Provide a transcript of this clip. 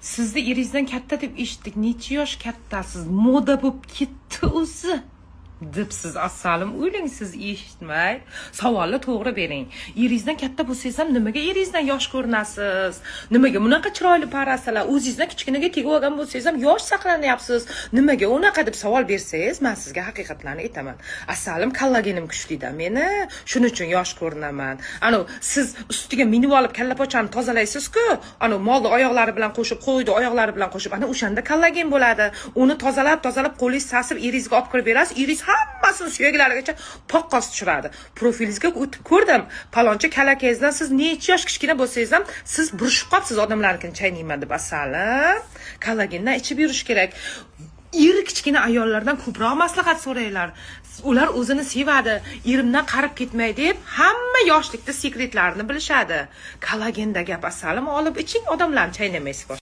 Sizni eringizdan katta deb eshitdik. Necha yosh kattasiz? Moda bo'lib ketdi o'zi. Debsiz asalim, o'ylang siz eshitmay. Savolni to'g'ri bering. Eringizdan katta bo'lsangiz ham nimaga eringizdan yosh ko'rinasiz? Nimaga bunaqa chiroyli parasalar? O'zingizdan kichkinaga tegib olgan bo'lsangiz ham yosh saqlanyapsiz. Nimaga unaqa deb savol bersangiz, men sizga haqiqatlarni aytaman. Asalim, kollagenim kuchli-da meni. Shuning uchun yosh ko'rinaman. Siz ustiga minib olib kallapochani tozalaysiz-ku, molni oyoqlari bilan qo'shib, qo'ydi oyoqlari bilan qo'shib, o'shanda kollagen bo'ladi. Uni tozalab qo'lingiz sasib eringizga olib kirib berasiz. Eringiz hammasini suyaklarigacha poqqos tushiradi. Profilingizga o'tib ko'rdim. Palonchi kalakangizdan siz necha yosh kichkina bo'lsangiz ham siz burishib qolibsiz odamlarnikini chaynayman deb asalim. Kollagendan ichib yurish kerak. Eri kichkina ayollardan ko'proq maslahat so'ranglar. Ular o'zini sevadi, erimdan qarib ketmay deb hamma yoshlikda sekretlarini bilishadi. Kollagenda gap asalim olib iching, odamlarni chaynamaysiz.